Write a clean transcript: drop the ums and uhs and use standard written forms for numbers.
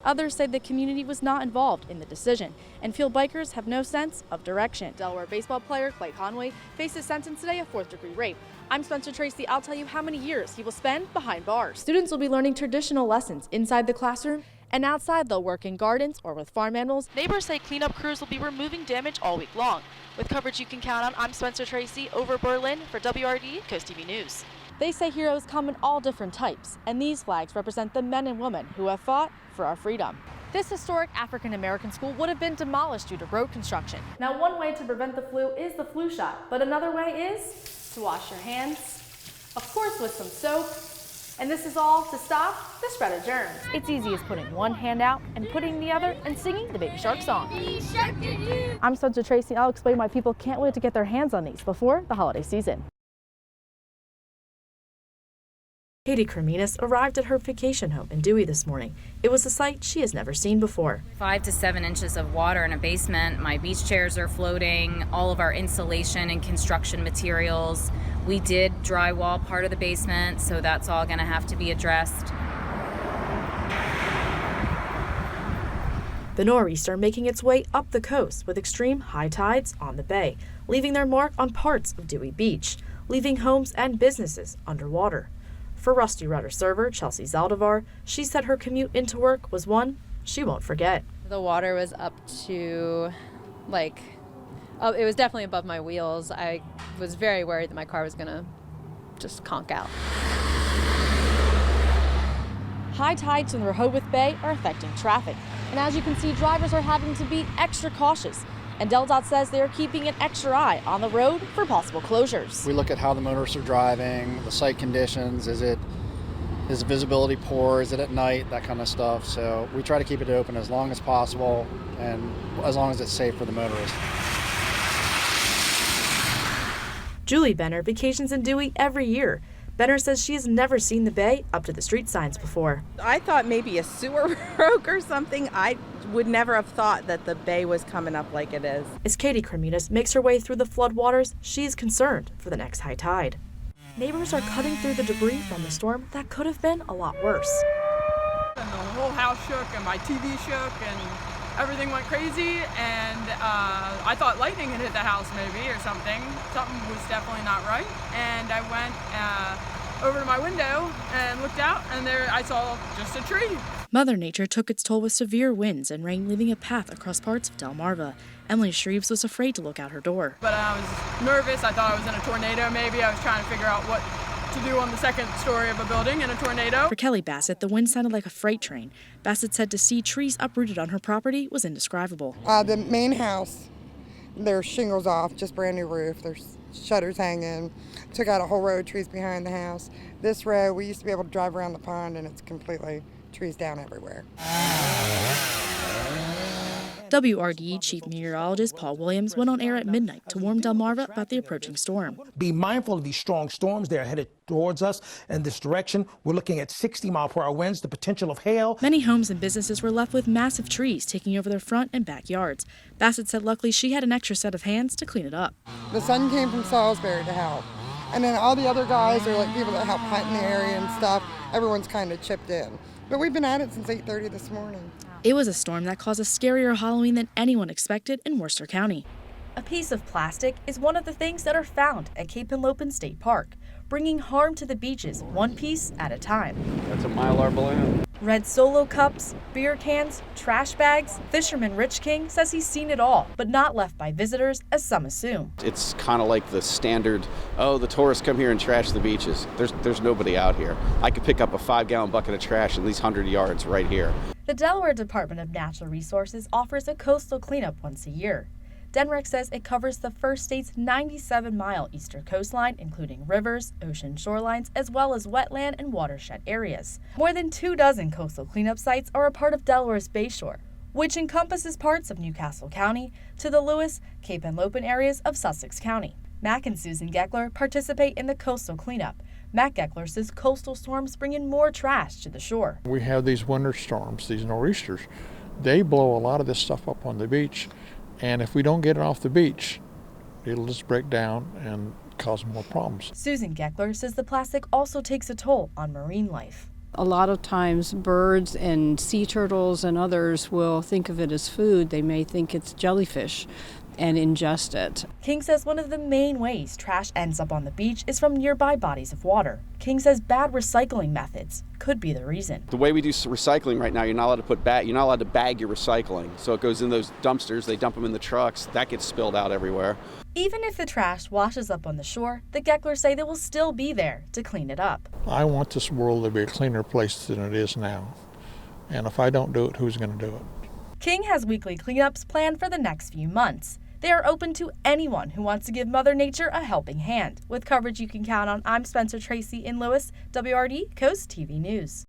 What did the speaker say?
Others say the community was not involved in the decision and feel bikers have no sense of direction. Delaware baseball player Clay Conway faces sentence today of 4th-degree rape. I'm Spencer Tracy. I'll tell you how many years he will spend behind bars. Students will be learning traditional lessons inside the classroom, and outside they'll work in gardens or with farm animals. Neighbors say cleanup crews will be removing damage all week long. With coverage you can count on, I'm Spencer Tracy over Berlin for WRD Coast TV News. They say heroes come in all different types, and these flags represent the men and women who have fought for our freedom. This historic African-American school would have been demolished due to road construction. Now, one way to prevent the flu is the flu shot, but another way is to wash your hands, of course with some soap, and this is all to stop the spread of germs. It's easy as putting one hand out and putting the other and singing the Baby Shark song. I'm Spencer Tracy. I'll explain why people can't wait to get their hands on these before the holiday season. Katie Creminas arrived at her vacation home in Dewey this morning. It was a sight she has never seen before. 5 to 7 inches of water in a basement. My beach chairs are floating, all of our insulation and construction materials. We did drywall part of the basement, so that's all going to have to be addressed. The nor'easter making its way up the coast with extreme high tides on the bay, leaving their mark on parts of Dewey Beach, leaving homes and businesses underwater. For Rusty Rudder server Chelsea Zaldivar, she said her commute into work was one she won't forget. The water was up to, it was definitely above my wheels. I was very worried that my car was gonna just conk out. High tides in the Rehoboth Bay are affecting traffic, and as you can see, drivers are having to be extra cautious. And DelDOT says they are keeping an extra eye on the road for possible closures. We look at how the motorists are driving, the site conditions, is visibility poor, is it at night, that kind of stuff. So we try to keep it open as long as possible and as long as it's safe for the motorists. Julie Benner vacations in Dewey every year. Benner says she has never seen the bay up to the street signs before. I thought maybe a sewer broke or something. I would never have thought that the bay was coming up like it is. As Katie Creminas makes her way through the floodwaters, she's concerned for the next high tide. Neighbors are cutting through the debris from the storm that could have been a lot worse. And the whole house shook and my TV shook and everything went crazy, and I thought lightning had hit the house maybe or something. Something was definitely not right, and I went over to my window and looked out, and there I saw just a tree. Mother Nature took its toll with severe winds and rain, leaving a path across parts of Delmarva. Emily Shreves was afraid to look out her door. But I was nervous. I thought I was in a tornado maybe. I was trying to figure out what to do on the second story of a building in a tornado. For Kelly Bassett, the wind sounded like a freight train. Bassett said to see trees uprooted on her property was indescribable. The main house, there's shingles off, just brand new roof. There's shutters hanging. Took out a whole row of trees behind the house. This row, we used to be able to drive around the pond, and it's completely trees down everywhere. WRDE Chief Meteorologist Paul Williams went on air at midnight to warn Delmarva about the approaching storm. Be mindful of these strong storms. They're headed towards us in this direction. We're looking at 60-mile-per-hour winds, the potential of hail. Many homes and businesses were left with massive trees taking over their front and backyards. Bassett said luckily she had an extra set of hands to clean it up. The son came from Salisbury to help. And then all the other guys are like people that help hunt in the area and stuff. Everyone's kind of chipped in. But we've been at it since 8:30 this morning. It was a storm that caused a scarier Halloween than anyone expected in Worcester County. A piece of plastic is one of the things that are found at Cape Henlopen State Park, bringing harm to the beaches one piece at a time. That's a Mylar balloon. Red Solo cups, beer cans, trash bags. Fisherman Rich King says he's seen it all, but not left by visitors, as some assume. It's kind of like the standard, the tourists come here and trash the beaches. There's nobody out here. I could pick up a 5-gallon bucket of trash in these 100 yards right here. The Delaware Department of Natural Resources offers a coastal cleanup once a year. DENREC says it covers the first state's 97-mile eastern coastline, including rivers, ocean shorelines, as well as wetland and watershed areas. More than 24 coastal cleanup sites are a part of Delaware's Bayshore, which encompasses parts of Newcastle County to the Lewis, Cape Henlopen areas of Sussex County. Mac and Susan Geckler participate in the coastal cleanup. Mac Geckler says coastal storms bring in more trash to the shore. We have these winter storms, these nor'easters. They blow a lot of this stuff up on the beach. And if we don't get it off the beach, it'll just break down and cause more problems. Susan Geckler says the plastic also takes a toll on marine life. A lot of times birds and sea turtles and others will think of it as food. They may think it's jellyfish and ingest it. King says one of the main ways trash ends up on the beach is from nearby bodies of water. King says bad recycling methods could be the reason. The way we do recycling right now, you're not allowed to bag your recycling. So it goes in those dumpsters, they dump them in the trucks, that gets spilled out everywhere. Even if the trash washes up on the shore, the Gecklers say they will still be there to clean it up. I want this world to be a cleaner place than it is now. And if I don't do it, who's going to do it? King has weekly cleanups planned for the next few months. They are open to anyone who wants to give Mother Nature a helping hand. With coverage you can count on, I'm Spencer Tracy in Lewis, WRD Coast TV News.